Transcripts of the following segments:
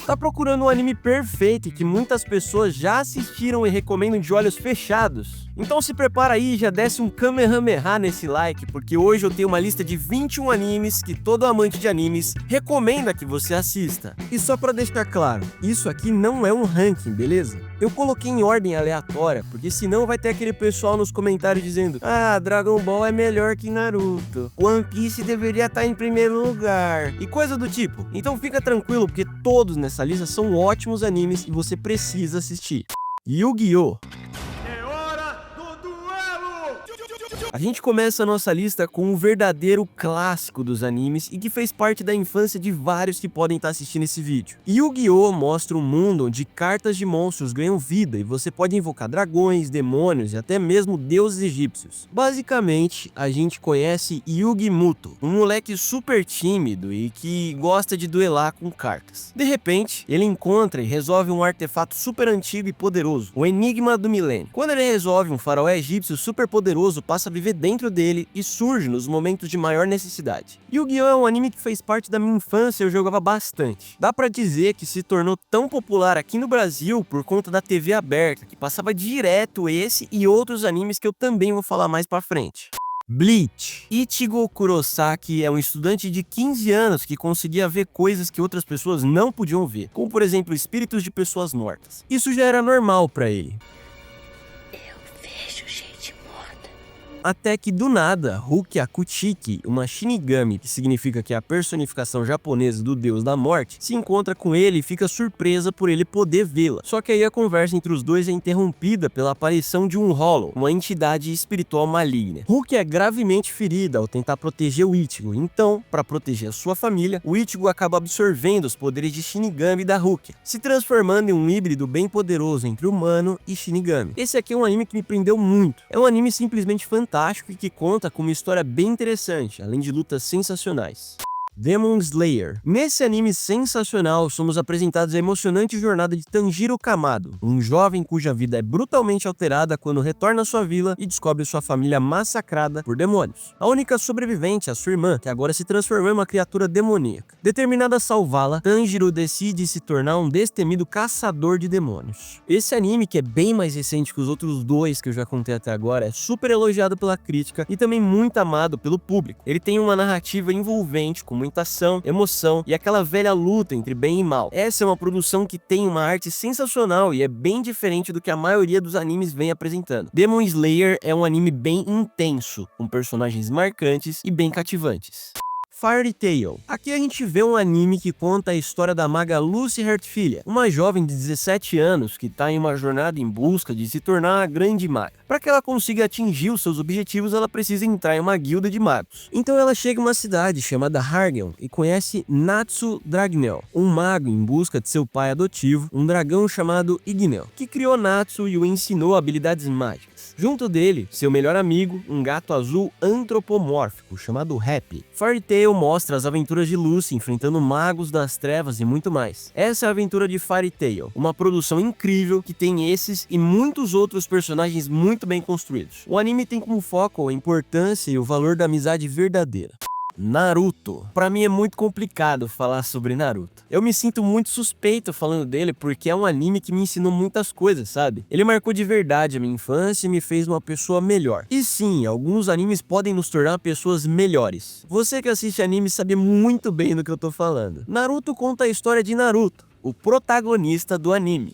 Tá procurando um anime perfeito e que muitas pessoas já assistiram e recomendam de olhos fechados? Então se prepara aí e já desce um Kamehameha nesse like, porque hoje eu tenho uma lista de 21 animes que todo amante de animes recomenda que você assista. E só pra deixar claro, isso aqui não é um ranking, beleza? Eu coloquei em ordem aleatória, porque senão vai ter aquele pessoal nos comentários dizendo: ah, Dragon Ball é melhor que Naruto, One Piece deveria estar em primeiro lugar, e coisa do tipo. Então fica tranquilo, porque todos nessa lista são ótimos animes e você precisa assistir. Yu-Gi-Oh! A gente começa a nossa lista com um verdadeiro clássico dos animes e que fez parte da infância de vários que podem estar assistindo esse vídeo. Yu-Gi-Oh! Mostra um mundo onde cartas de monstros ganham vida e você pode invocar dragões, demônios e até mesmo deuses egípcios. Basicamente, a gente conhece Yugi Muto, um moleque super tímido e que gosta de duelar com cartas. De repente, ele encontra e resolve um artefato super antigo e poderoso, o Enigma do Milênio. Quando ele resolve, um faraó egípcio super poderoso passa a viver dentro dele e surge nos momentos de maior necessidade. Yu-Gi-Oh! É um anime que fez parte da minha infância e eu jogava bastante. Dá pra dizer que se tornou tão popular aqui no Brasil por conta da TV aberta, que passava direto esse e outros animes que eu também vou falar mais pra frente. Bleach. Ichigo Kurosaki é um estudante de 15 anos que conseguia ver coisas que outras pessoas não podiam ver, como por exemplo espíritos de pessoas mortas. Isso já era normal pra ele. Até que do nada, Ruki Akuchiki, uma Shinigami, que significa que é a personificação japonesa do deus da morte, se encontra com ele e fica surpresa por ele poder vê-la. Só que aí a conversa entre os dois é interrompida pela aparição de um Hollow, uma entidade espiritual maligna. Ruki é gravemente ferida ao tentar proteger o Ichigo, então, para proteger a sua família, o Ichigo acaba absorvendo os poderes de Shinigami da Ruki, se transformando em um híbrido bem poderoso entre humano e Shinigami. Esse aqui é um anime que me prendeu muito. É um anime simplesmente fantástico e que conta com uma história bem interessante, além de lutas sensacionais. Demon Slayer. Nesse anime sensacional, somos apresentados a emocionante jornada de Tanjiro Kamado, um jovem cuja vida é brutalmente alterada quando retorna à sua vila e descobre sua família massacrada por demônios. A única sobrevivente é sua irmã, que agora se transformou em uma criatura demoníaca. Determinada a salvá-la, Tanjiro decide se tornar um destemido caçador de demônios. Esse anime, que é bem mais recente que os outros dois que eu já contei até agora, é super elogiado pela crítica e também muito amado pelo público. Ele tem uma narrativa envolvente, com muita ação, emoção e aquela velha luta entre bem e mal. Essa é uma produção que tem uma arte sensacional e é bem diferente do que a maioria dos animes vem apresentando. Demon Slayer é um anime bem intenso, com personagens marcantes e bem cativantes. Fairy Tail. Aqui a gente vê um anime que conta a história da maga Lucy Heartfilha, uma jovem de 17 anos que está em uma jornada em busca de se tornar a grande maga. Para que ela consiga atingir os seus objetivos, ela precisa entrar em uma guilda de magos. Então ela chega em uma cidade chamada Hargen e conhece Natsu Dragnel, um mago em busca de seu pai adotivo, um dragão chamado Ignel, que criou Natsu e o ensinou habilidades mágicas. Junto dele, seu melhor amigo, um gato azul antropomórfico chamado Happy. Fairy Tail mostra as aventuras de Lucy enfrentando magos das trevas e muito mais. Essa é a aventura de Fairy Tail, uma produção incrível que tem esses e muitos outros personagens muito bem construídos. O anime tem como foco a importância e o valor da amizade verdadeira. Naruto. Pra mim é muito complicado falar sobre Naruto. Eu me sinto muito suspeito falando dele porque é um anime que me ensinou muitas coisas, sabe? Ele marcou de verdade a minha infância e me fez uma pessoa melhor. E sim, alguns animes podem nos tornar pessoas melhores. Você que assiste anime sabe muito bem do que eu tô falando. Naruto conta a história de Naruto, o protagonista do anime.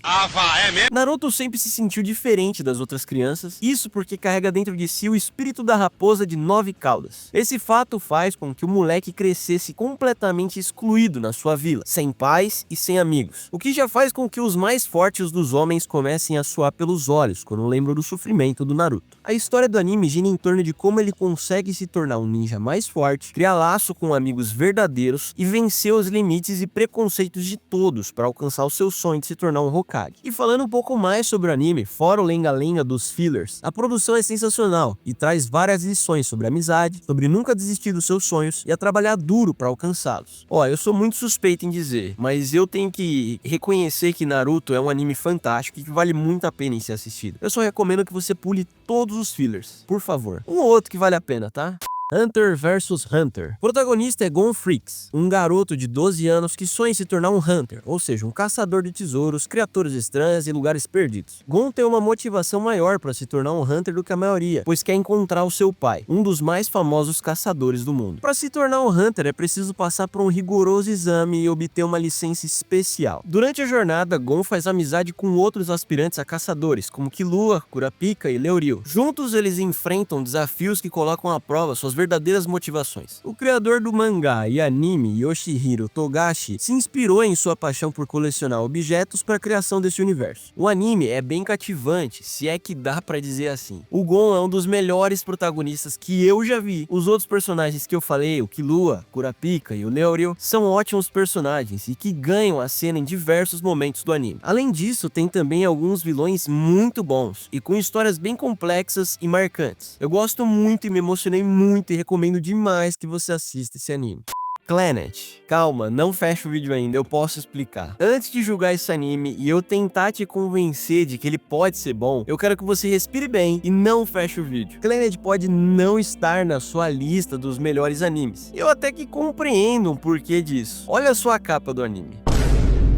Naruto sempre se sentiu diferente das outras crianças, isso porque carrega dentro de si o espírito da raposa de 9 caudas. Esse fato faz com que o moleque crescesse completamente excluído na sua vila, sem pais e sem amigos, o que já faz com que os mais fortes dos homens comecem a suar pelos olhos quando lembram do sofrimento do Naruto. A história do anime gira em torno de como ele consegue se tornar um ninja mais forte, criar laço com amigos verdadeiros e vencer os limites e preconceitos de todos para alcançar o seu sonho de se tornar um Hokage. E falando um pouco mais sobre o anime, fora o lenga-lenga dos fillers, a produção é sensacional e traz várias lições sobre amizade, sobre nunca desistir dos seus sonhos e a trabalhar duro para alcançá-los. Ó, eu sou muito suspeito em dizer, mas eu tenho que reconhecer que Naruto é um anime fantástico e que vale muito a pena em ser assistido. Eu só recomendo que você pule todos os fillers, por favor. Um ou outro que vale a pena, tá? Hunter vs Hunter. O protagonista é Gon Freaks, um garoto de 12 anos que sonha em se tornar um Hunter, ou seja, um caçador de tesouros, criaturas estranhas e lugares perdidos. Gon tem uma motivação maior para se tornar um Hunter do que a maioria, pois quer encontrar o seu pai, um dos mais famosos caçadores do mundo. Para se tornar um Hunter é preciso passar por um rigoroso exame e obter uma licença especial. Durante a jornada, Gon faz amizade com outros aspirantes a caçadores, como Killua, Kurapika e Leorio. Juntos eles enfrentam desafios que colocam à prova suas verdadeiras motivações. O criador do mangá e anime, Yoshihiro Togashi, se inspirou em sua paixão por colecionar objetos para a criação desse universo. O anime é bem cativante, se é que dá pra dizer assim. O Gon é um dos melhores protagonistas que eu já vi. Os outros personagens que eu falei, o Killua, Kurapika e o Leorio, são ótimos personagens e que ganham a cena em diversos momentos do anime. Além disso, tem também alguns vilões muito bons e com histórias bem complexas e marcantes. Eu gosto muito e me emocionei muito e recomendo demais que você assista esse anime. Clannad. Calma, não fecha o vídeo ainda, eu posso explicar. Antes de julgar esse anime e eu tentar te convencer de que ele pode ser bom, eu quero que você respire bem e não feche o vídeo. Clannad pode não estar na sua lista dos melhores animes. Eu até que compreendo o porquê disso. Olha só a capa do anime.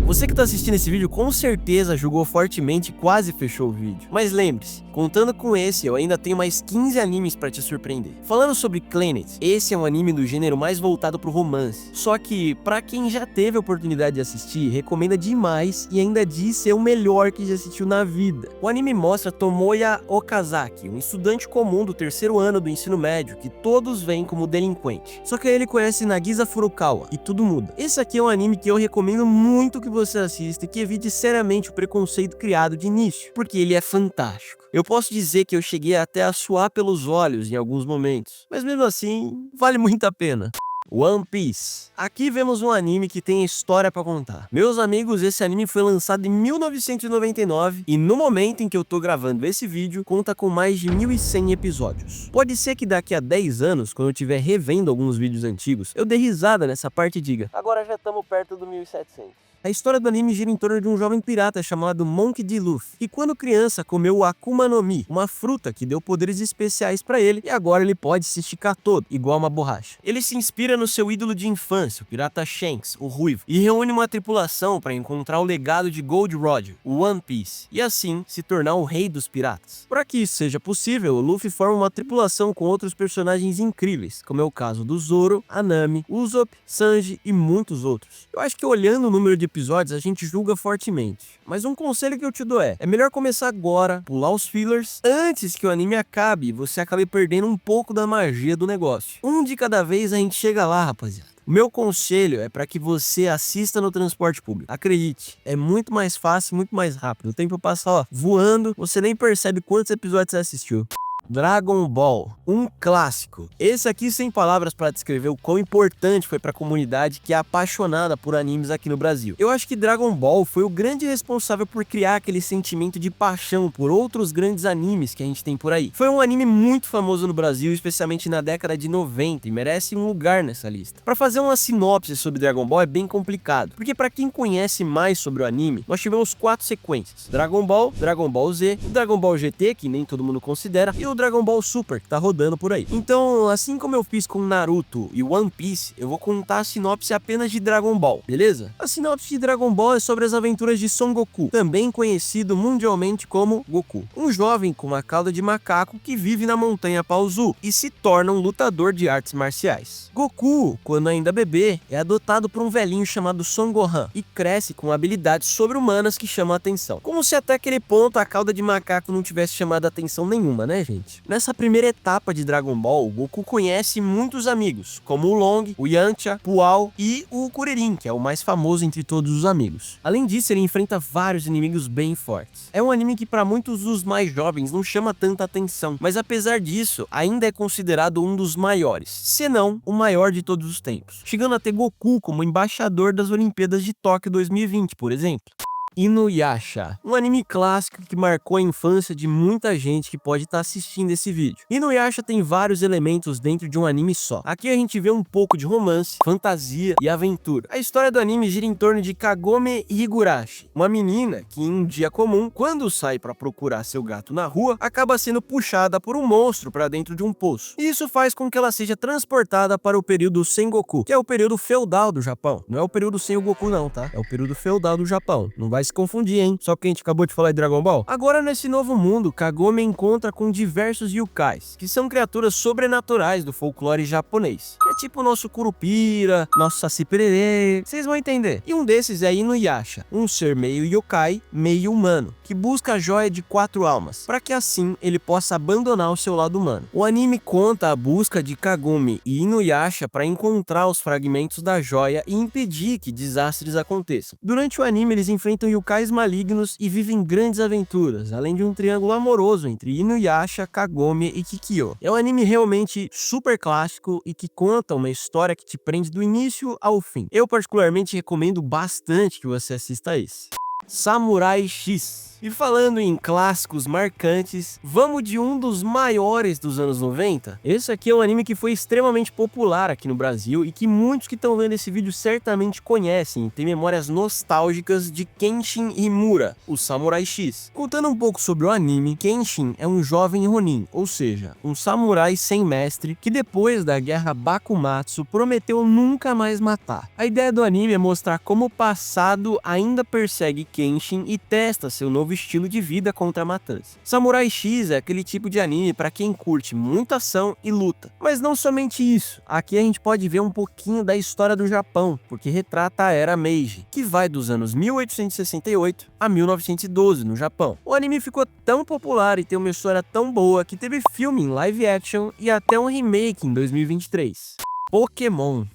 Você que está assistindo esse vídeo com certeza julgou fortemente e quase fechou o vídeo. Mas lembre-se, contando com esse, eu ainda tenho mais 15 animes para te surpreender. Falando sobre Clannad, esse é um anime do gênero mais voltado pro romance. Só que, para quem já teve a oportunidade de assistir, recomenda demais e ainda diz ser o melhor que já assistiu na vida. O anime mostra Tomoya Okazaki, um estudante comum do terceiro ano do ensino médio, que todos veem como delinquente. Só que aí ele conhece Nagisa Furukawa e tudo muda. Esse aqui é um anime que eu recomendo muito que você assista e que evite seriamente o preconceito criado de início, porque ele é fantástico. Eu posso dizer que eu cheguei até a suar pelos olhos em alguns momentos, mas mesmo assim, vale muito a pena. One Piece. Aqui vemos um anime que tem história pra contar. Meus amigos, esse anime foi lançado em 1999 e no momento em que eu tô gravando esse vídeo, conta com mais de 1.100 episódios. Pode ser que daqui a 10 anos, quando eu estiver revendo alguns vídeos antigos, eu dê risada nessa parte e diga: agora já estamos perto do 1.700. A história do anime gira em torno de um jovem pirata chamado Monkey D. Luffy, que quando criança comeu o Akuma no Mi, uma fruta que deu poderes especiais pra ele e agora ele pode se esticar todo, igual uma borracha. Ele se inspira no seu ídolo de infância, o pirata Shanks, o Ruivo, e reúne uma tripulação para encontrar o legado de Gold Roger, o One Piece, e assim se tornar o rei dos piratas. Para que isso seja possível, o Luffy forma uma tripulação com outros personagens incríveis, como é o caso do Zoro, a Nami, Usopp, Sanji e muitos outros. Eu acho que olhando o número de episódios a gente julga fortemente, mas um conselho que eu te dou é melhor começar agora, pular os fillers antes que o anime acabe e você acabe perdendo um pouco da magia do negócio. Um de cada vez a gente chega lá, rapaziada. O meu conselho é para que você assista no transporte público. Acredite, é muito mais fácil, muito mais rápido. O tempo passa, voando, você nem percebe quantos episódios você assistiu. Dragon Ball, um clássico. Esse aqui sem palavras para descrever o quão importante foi para a comunidade que é apaixonada por animes aqui no Brasil. Eu acho que Dragon Ball foi o grande responsável por criar aquele sentimento de paixão por outros grandes animes que a gente tem por aí. Foi um anime muito famoso no Brasil, especialmente na década de 90, e merece um lugar nessa lista. Para fazer uma sinopse sobre Dragon Ball é bem complicado, porque para quem conhece mais sobre o anime, nós tivemos 4 sequências: Dragon Ball, Dragon Ball Z, o Dragon Ball GT, que nem todo mundo considera, e o Dragon Ball Super, que tá rodando por aí. Então, assim como eu fiz com Naruto e One Piece, eu vou contar a sinopse apenas de Dragon Ball, beleza? A sinopse de Dragon Ball é sobre as aventuras de Son Goku, também conhecido mundialmente como Goku. Um jovem com uma cauda de macaco que vive na montanha Paozu e se torna um lutador de artes marciais. Goku, quando ainda bebê, é adotado por um velhinho chamado Son Gohan e cresce com habilidades sobre-humanas que chamam a atenção. Como se até aquele ponto a cauda de macaco não tivesse chamado a atenção nenhuma, né, gente? Nessa primeira etapa de Dragon Ball, o Goku conhece muitos amigos, como o Long, o Yamcha, Pual e o Kuririn, que é o mais famoso entre todos os amigos. Além disso, ele enfrenta vários inimigos bem fortes. É um anime que para muitos dos mais jovens não chama tanta atenção, mas apesar disso, ainda é considerado um dos maiores, se não o maior de todos os tempos, chegando a ter Goku como embaixador das Olimpíadas de Tóquio 2020, por exemplo. Inuyasha, um anime clássico que marcou a infância de muita gente que pode estar assistindo esse vídeo. Inuyasha tem vários elementos dentro de um anime só. Aqui a gente vê um pouco de romance, fantasia e aventura. A história do anime gira em torno de Kagome Higurashi, uma menina que em um dia comum, quando sai para procurar seu gato na rua, acaba sendo puxada por um monstro para dentro de um poço. E isso faz com que ela seja transportada para o período Sengoku, que é o período feudal do Japão. Não é o período sem o Goku não, tá? É o período feudal do Japão. Não vai se confundir, hein? Só porque a gente acabou de falar de Dragon Ball. Agora, nesse novo mundo, Kagome encontra com diversos yokais, que são criaturas sobrenaturais do folclore japonês. Que é tipo o nosso Curupira, nosso Saci Pererê, vocês vão entender. E um desses é Inuyasha, um ser meio yokai, meio humano, que busca a joia de 4 almas, para que assim ele possa abandonar o seu lado humano. O anime conta a busca de Kagome e Inuyasha para encontrar os fragmentos da joia e impedir que desastres aconteçam. Durante o anime, eles enfrentam yokais malignos e vivem grandes aventuras, além de um triângulo amoroso entre Inuyasha, Kagome e Kikyo. É um anime realmente super clássico e que conta uma história que te prende do início ao fim. Eu particularmente recomendo bastante que você assista esse. Samurai X. E falando em clássicos marcantes, vamos de um dos maiores dos anos 90? Esse aqui é um anime que foi extremamente popular aqui no Brasil e que muitos que estão vendo esse vídeo certamente conhecem, tem memórias nostálgicas de Kenshin Himura, o Samurai X. Contando um pouco sobre o anime, Kenshin é um jovem Ronin, ou seja, um samurai sem mestre que depois da guerra Bakumatsu prometeu nunca mais matar. A ideia do anime é mostrar como o passado ainda persegue Kenshin e testa seu novo estilo de vida contra a matança. Samurai X é aquele tipo de anime para quem curte muita ação e luta. Mas não somente isso, aqui a gente pode ver um pouquinho da história do Japão, porque retrata a era Meiji, que vai dos anos 1868 a 1912 no Japão. O anime ficou tão popular e tem uma história tão boa que teve filme em live action e até um remake em 2023. Pokémon.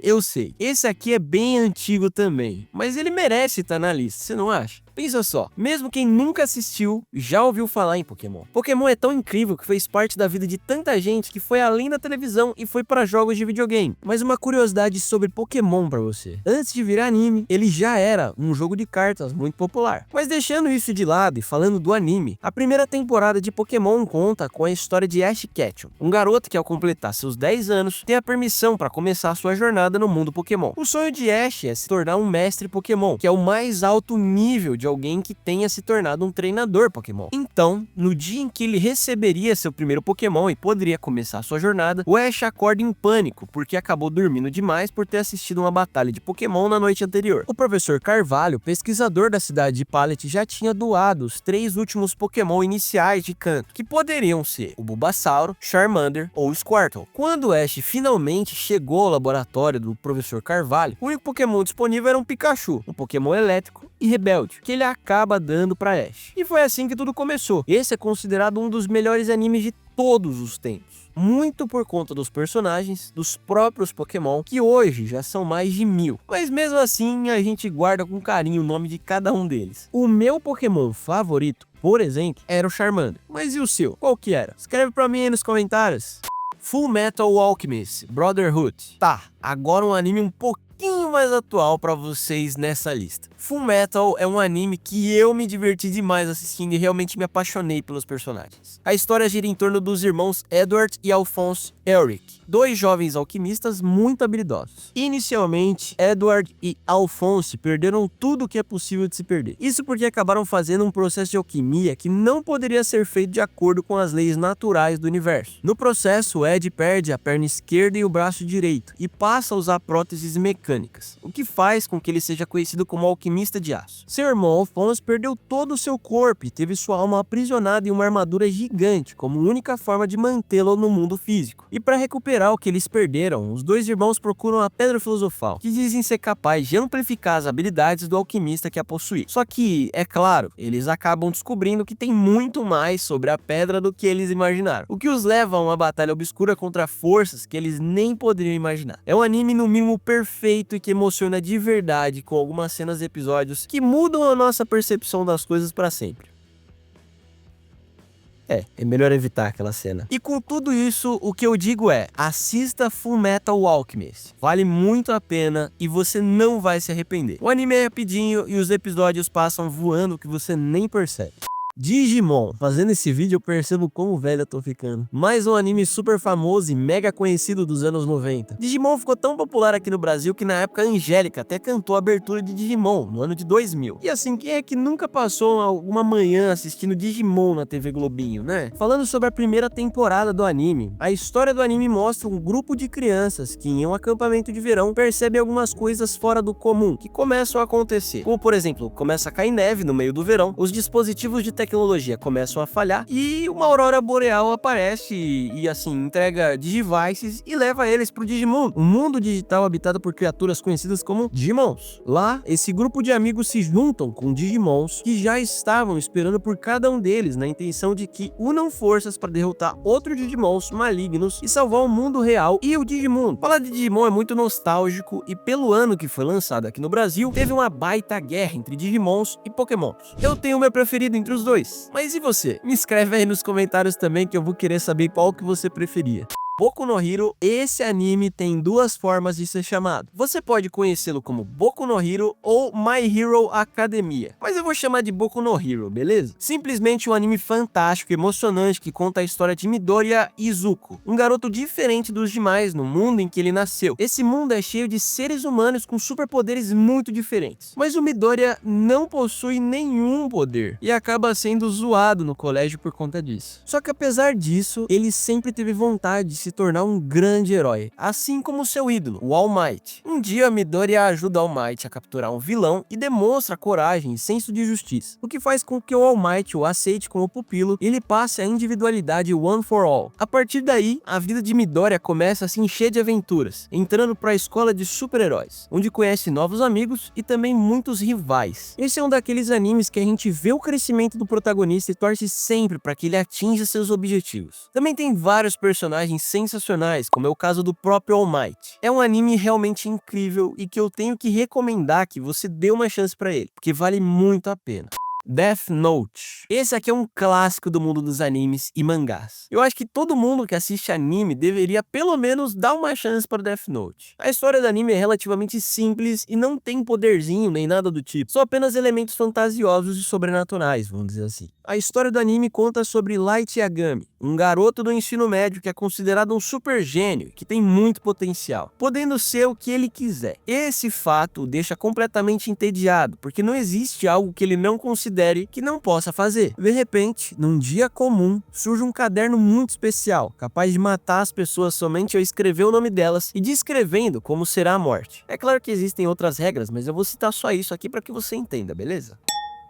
Eu sei. Esse aqui é bem antigo também, mas ele merece estar na lista, você não acha? Pensa só, mesmo quem nunca assistiu, já ouviu falar em Pokémon. Pokémon é tão incrível que fez parte da vida de tanta gente que foi além da televisão e foi para jogos de videogame. Mas uma curiosidade sobre Pokémon para você. Antes de virar anime, ele já era um jogo de cartas muito popular. Mas deixando isso de lado e falando do anime, a primeira temporada de Pokémon conta com a história de Ash Ketchum, um garoto que ao completar seus 10 anos, tem a permissão para começar sua jornada no mundo Pokémon. O sonho de Ash é se tornar um mestre Pokémon, que é o mais alto nível de alguém que tenha se tornado um treinador Pokémon. Então, no dia em que ele receberia seu primeiro Pokémon e poderia começar sua jornada, o Ash acorda em pânico, porque acabou dormindo demais por ter assistido uma batalha de Pokémon na noite anterior. O professor Carvalho, pesquisador da cidade de Pallet, já tinha doado os 3 últimos Pokémon iniciais de Kanto, que poderiam ser o Bulbasauro, Charmander ou Squirtle. Quando o Ash finalmente chegou ao laboratório do professor Carvalho, o único Pokémon disponível era um Pikachu, um Pokémon elétrico e rebelde, que ele acaba dando para Ash. E foi assim que tudo começou. Esse é considerado um dos melhores animes de todos os tempos. Muito por conta dos personagens, dos próprios Pokémon, que hoje já são mais de 1000. Mas mesmo assim, a gente guarda com carinho o nome de cada um deles. O meu Pokémon favorito, por exemplo, era o Charmander. Mas e o seu? Qual que era? Escreve pra mim aí nos comentários. Full Metal Alchemist Brotherhood. Tá, agora um anime um pouquinho mais atual pra vocês nessa lista. Full Metal é um anime que eu me diverti demais assistindo e realmente me apaixonei pelos personagens. A história gira em torno dos irmãos Edward e Alphonse Elric, 2 jovens alquimistas muito habilidosos. Inicialmente, Edward e Alphonse perderam tudo o que é possível de se perder. Isso porque acabaram fazendo um processo de alquimia que não poderia ser feito de acordo com as leis naturais do universo. No processo, Ed perde a perna esquerda e o braço direito e passa a usar próteses mecânicas, o que faz com que ele seja conhecido como alquimista de aço. Seu irmão Alphonse perdeu todo o seu corpo e teve sua alma aprisionada em uma armadura gigante como única forma de mantê-lo no mundo físico. E para recuperar o que eles perderam, os 2 irmãos procuram a Pedra Filosofal, que dizem ser capaz de amplificar as habilidades do alquimista que a possui. Só que, é claro, eles acabam descobrindo que tem muito mais sobre a pedra do que eles imaginaram, o que os leva a uma batalha obscura contra forças que eles nem poderiam imaginar. É um anime no mínimo perfeito e que emociona de verdade, com algumas cenas e episódios que mudam a nossa percepção das coisas para sempre. É melhor evitar aquela cena. E com tudo isso, o que eu digo é, assista Fullmetal Alchemist. Vale muito a pena e você não vai se arrepender. O anime é rapidinho e os episódios passam voando que você nem percebe. Digimon. Fazendo esse vídeo eu percebo como velho eu tô ficando. Mais um anime super famoso e mega conhecido dos anos 90. Digimon ficou tão popular aqui no Brasil que na época a Angélica até cantou a abertura de Digimon, no ano de 2000. E assim, quem é que nunca passou alguma manhã assistindo Digimon na TV Globinho, né? Falando sobre a primeira temporada do anime, a história do anime mostra um grupo de crianças que em um acampamento de verão percebem algumas coisas fora do comum que começam a acontecer. Como por exemplo, começa a cair neve no meio do verão, os dispositivos de tecnologia começam a falhar e uma aurora boreal aparece e assim entrega Digivices e leva eles pro Digimon, um mundo digital habitado por criaturas conhecidas como Digimons. Lá, esse grupo de amigos se juntam com Digimons que já estavam esperando por cada um deles na intenção de que unam forças para derrotar outros Digimons malignos e salvar o mundo real e o Digimundo. Falar de Digimon é muito nostálgico e pelo ano que foi lançado aqui no Brasil, teve uma baita guerra entre Digimons e Pokémons. Eu tenho o meu preferido entre os dois. Mas e você? Me escreve aí nos comentários também que eu vou querer saber qual que você preferia. Boku no Hero, esse anime tem duas formas de ser chamado. Você pode conhecê-lo como Boku no Hero ou My Hero Academia, mas eu vou chamar de Boku no Hero, beleza? Simplesmente um anime fantástico e emocionante que conta a história de Midoriya Izuku, um garoto diferente dos demais no mundo em que ele nasceu. Esse mundo é cheio de seres humanos com superpoderes muito diferentes, mas o Midoriya não possui nenhum poder e acaba sendo zoado no colégio por conta disso. Só que apesar disso, ele sempre teve vontade de se tornar um grande herói, assim como seu ídolo, o All Might. Um dia, Midoriya ajuda All Might a capturar um vilão e demonstra coragem e senso de justiça, o que faz com que o All Might o aceite como pupilo e lhe passe a individualidade One for All. A partir daí, a vida de Midoriya começa a se encher de aventuras, entrando para a escola de super-heróis, onde conhece novos amigos e também muitos rivais. Esse é um daqueles animes que a gente vê o crescimento do protagonista e torce sempre para que ele atinja seus objetivos. Também tem vários personagens sensacionais, como é o caso do próprio All Might. É um anime realmente incrível e que eu tenho que recomendar que você dê uma chance pra ele, porque vale muito a pena. Death Note. Esse aqui é um clássico do mundo dos animes e mangás. Eu acho que todo mundo que assiste anime deveria pelo menos dar uma chance para Death Note. A história do anime é relativamente simples e não tem poderzinho nem nada do tipo, são apenas elementos fantasiosos e sobrenaturais, vamos dizer assim. A história do anime conta sobre Light Yagami, um garoto do ensino médio que é considerado um super gênio, que tem muito potencial, podendo ser o que ele quiser. Esse fato o deixa completamente entediado, porque não existe algo que ele não considere que não possa fazer. De repente, num dia comum, surge um caderno muito especial, capaz de matar as pessoas somente ao escrever o nome delas e descrevendo como será a morte. É claro que existem outras regras, mas eu vou citar só isso aqui para que você entenda, beleza?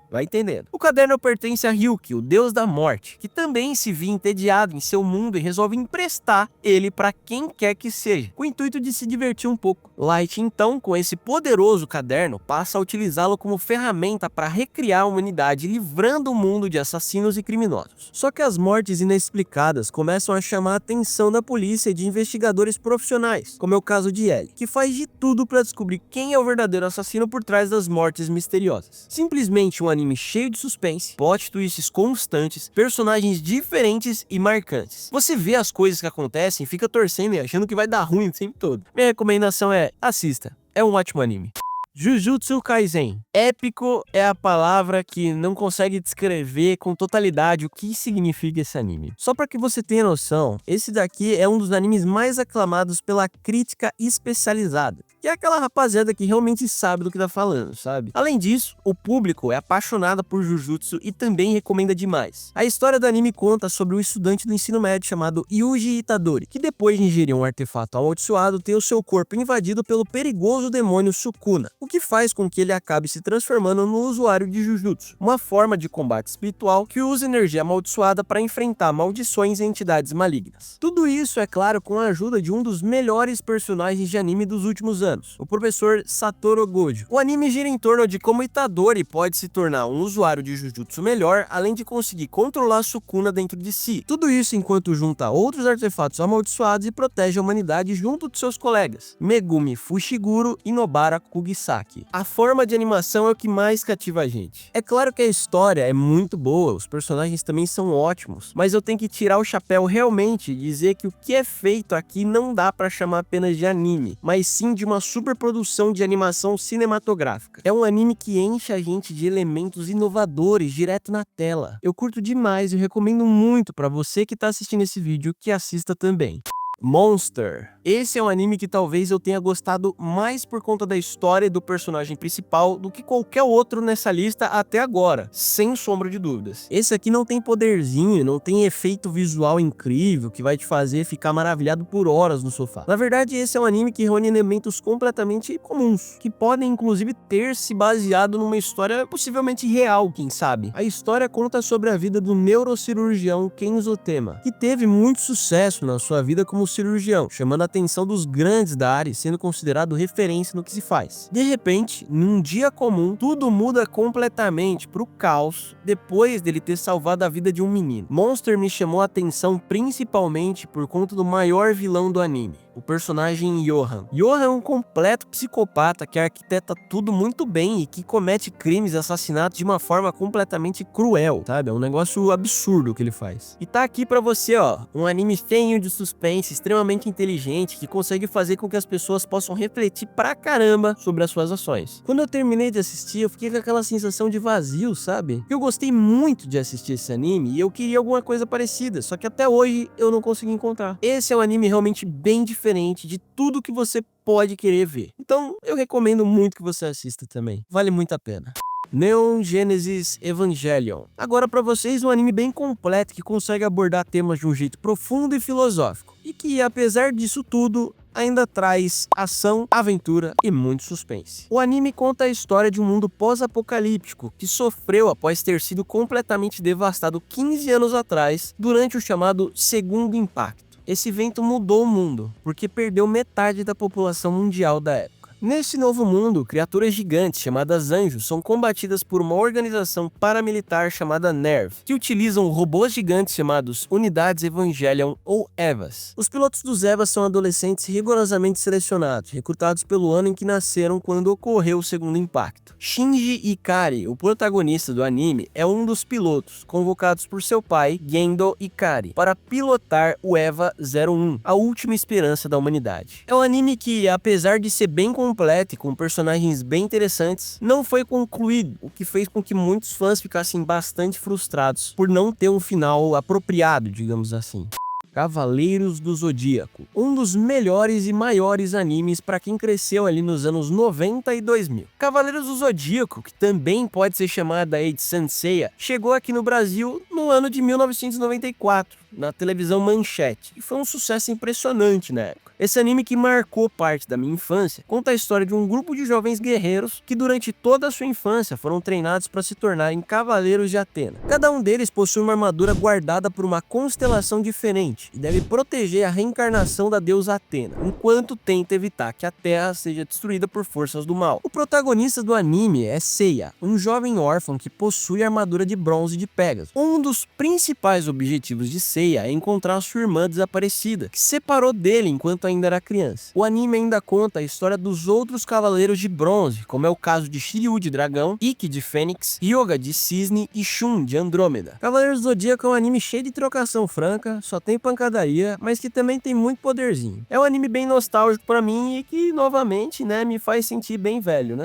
Vai entendendo. O caderno pertence a Ryuki, o deus da morte, que também se via entediado em seu mundo e resolve emprestar ele para quem quer que seja, com o intuito de se divertir um pouco. Light, então, com esse poderoso caderno, passa a utilizá-lo como ferramenta para recriar a humanidade, livrando o mundo de assassinos e criminosos. Só que as mortes inexplicadas começam a chamar a atenção da polícia e de investigadores profissionais, como é o caso de Ellie, que faz de tudo para descobrir quem é o verdadeiro assassino por trás das mortes misteriosas. Simplesmente um anime cheio de suspense, plot twists constantes, personagens diferentes e marcantes. Você vê as coisas que acontecem, fica torcendo e achando que vai dar ruim o tempo todo. Minha recomendação é, assista, é um ótimo anime. Jujutsu Kaisen. Épico é a palavra que não consegue descrever com totalidade o que significa esse anime. Só para que você tenha noção, esse daqui é um dos animes mais aclamados pela crítica especializada, que é aquela rapaziada que realmente sabe do que tá falando, sabe? Além disso, o público é apaixonado por Jujutsu e também recomenda demais. A história do anime conta sobre um estudante do ensino médio chamado Yuji Itadori, que depois de ingerir um artefato amaldiçoado, tem o seu corpo invadido pelo perigoso demônio Sukuna, o que faz com que ele acabe se transformando no usuário de Jujutsu, uma forma de combate espiritual que usa energia amaldiçoada para enfrentar maldições e entidades malignas. Tudo isso, é claro, com a ajuda de um dos melhores personagens de anime dos últimos anos, o professor Satoru Gojo. O anime gira em torno de como Itadori pode se tornar um usuário de Jujutsu melhor, além de conseguir controlar Sukuna dentro de si. Tudo isso enquanto junta outros artefatos amaldiçoados e protege a humanidade junto de seus colegas, Megumi Fushiguro e Nobara Kugisaki. destaque. A forma de animação é o que mais cativa a gente. É claro que a história é muito boa, os personagens também são ótimos, mas eu tenho que tirar o chapéu realmente e dizer que o que é feito aqui não dá pra chamar apenas de anime, mas sim de uma superprodução de animação cinematográfica. É um anime que enche a gente de elementos inovadores direto na tela. Eu curto demais e recomendo muito pra você que tá assistindo esse vídeo que assista também. Monster. Esse é um anime que talvez eu tenha gostado mais por conta da história do personagem principal do que qualquer outro nessa lista até agora, sem sombra de dúvidas. Esse aqui não tem poderzinho, não tem efeito visual incrível que vai te fazer ficar maravilhado por horas no sofá. Na verdade, esse é um anime que reúne elementos completamente comuns, que podem inclusive ter se baseado numa história possivelmente real, quem sabe. A história conta sobre a vida do neurocirurgião Kenzo Tema, que teve muito sucesso na sua vida como cirurgião, chamando a atenção dos grandes da área e sendo considerado referência no que se faz. De repente, num dia comum, tudo muda completamente pro caos depois dele ter salvado a vida de um menino. Monster me chamou a atenção principalmente por conta do maior vilão do anime, o personagem Johan. Johan é um completo psicopata que arquiteta tudo muito bem e que comete crimes e assassinatos de uma forma completamente cruel, sabe? É um negócio absurdo o que ele faz. E tá aqui pra você, ó, um anime cheio de suspense, extremamente inteligente, que consegue fazer com que as pessoas possam refletir pra caramba sobre as suas ações. Quando eu terminei de assistir, eu fiquei com aquela sensação de vazio, sabe? Eu gostei muito de assistir esse anime e eu queria alguma coisa parecida, só que até hoje eu não consegui encontrar. Esse é um anime realmente bem diferente de tudo que você pode querer ver. Então, eu recomendo muito que você assista também. Vale muito a pena. Neon Genesis Evangelion. Agora pra vocês um anime bem completo que consegue abordar temas de um jeito profundo e filosófico. E que, apesar disso tudo, ainda traz ação, aventura e muito suspense. O anime conta a história de um mundo pós-apocalíptico que sofreu após ter sido completamente devastado 15 anos atrás durante o chamado Segundo Impacto. Esse evento mudou o mundo, porque perdeu metade da população mundial da época. Nesse novo mundo, criaturas gigantes chamadas anjos são combatidas por uma organização paramilitar chamada NERV, que utilizam robôs gigantes chamados Unidades Evangelion ou EVAs. Os pilotos dos EVAs são adolescentes rigorosamente selecionados, recrutados pelo ano em que nasceram quando ocorreu o Segundo Impacto. Shinji Ikari, o protagonista do anime, é um dos pilotos, convocados por seu pai, Gendo Ikari, para pilotar o EVA 01, a última esperança da humanidade. É um anime que, apesar de ser bem completo e com personagens bem interessantes, não foi concluído, o que fez com que muitos fãs ficassem bastante frustrados por não ter um final apropriado, digamos assim. Cavaleiros do Zodíaco, um dos melhores e maiores animes para quem cresceu ali nos anos 90 e 2000. Cavaleiros do Zodíaco, que também pode ser chamada aí de Sanseiya, chegou aqui no Brasil no ano de 1994, na televisão Manchete, e foi um sucesso impressionante na época. Esse anime, que marcou parte da minha infância, conta a história de um grupo de jovens guerreiros que durante toda a sua infância foram treinados para se tornarem cavaleiros de Atena. Cada um deles possui uma armadura guardada por uma constelação diferente e deve proteger a reencarnação da deusa Atena, enquanto tenta evitar que a Terra seja destruída por forças do mal. O protagonista do anime é Seiya, um jovem órfão que possui a armadura de bronze de Pégaso. Um dos principais objetivos de Seiya é encontrar sua irmã desaparecida, que se separou dele enquanto ainda era criança. O anime ainda conta a história dos outros cavaleiros de bronze, como é o caso de Shiryu de Dragão, Ikki de Fênix, Hyuga de Cisne e Shun de Andrômeda. Cavaleiros do Zodíaco é um anime cheio de trocação franca, só tem pancadaria, mas que também tem muito poderzinho. É um anime bem nostálgico pra mim e que, novamente, me faz sentir bem velho,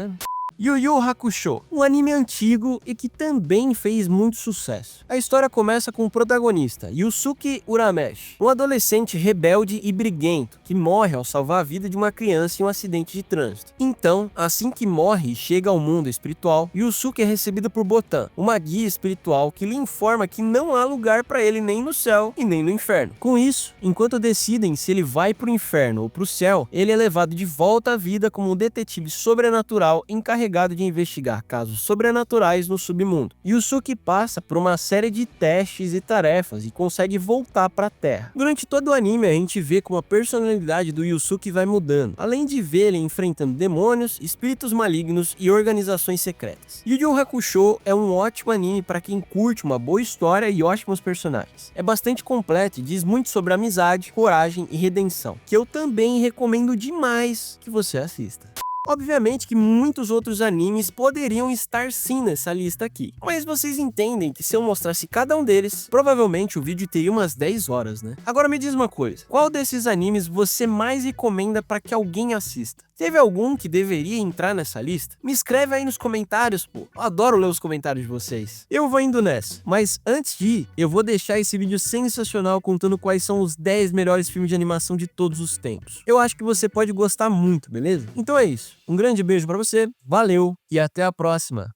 Yu Yu Hakusho, um anime antigo e que também fez muito sucesso. A história começa com o protagonista, Yusuke Urameshi, um adolescente rebelde e briguento que morre ao salvar a vida de uma criança em um acidente de trânsito. Então, assim que morre e chega ao mundo espiritual, Yusuke é recebido por Botan, uma guia espiritual que lhe informa que não há lugar para ele nem no céu e nem no inferno. Com isso, enquanto decidem se ele vai para o inferno ou para o céu, ele é levado de volta à vida como um detetive sobrenatural encarregado de investigar casos sobrenaturais no submundo. Yusuke passa por uma série de testes e tarefas e consegue voltar para a Terra. Durante todo o anime, a gente vê como a personalidade do Yusuke vai mudando, além de ver ele enfrentando demônios, espíritos malignos e organizações secretas. Yu Yu Hakusho é um ótimo anime para quem curte uma boa história e ótimos personagens. É bastante completo e diz muito sobre amizade, coragem e redenção, que eu também recomendo demais que você assista. Obviamente que muitos outros animes poderiam estar sim nessa lista aqui, mas vocês entendem que se eu mostrasse cada um deles, provavelmente o vídeo teria umas 10 horas, né? Agora me diz uma coisa, qual desses animes você mais recomenda para que alguém assista? Teve algum que deveria entrar nessa lista? Me escreve aí nos comentários, pô. Eu adoro ler os comentários de vocês. Eu vou indo nessa, mas antes de ir, eu vou deixar esse vídeo sensacional contando quais são os 10 melhores filmes de animação de todos os tempos. Eu acho que você pode gostar muito, beleza? Então é isso. Um grande beijo pra você, valeu e até a próxima.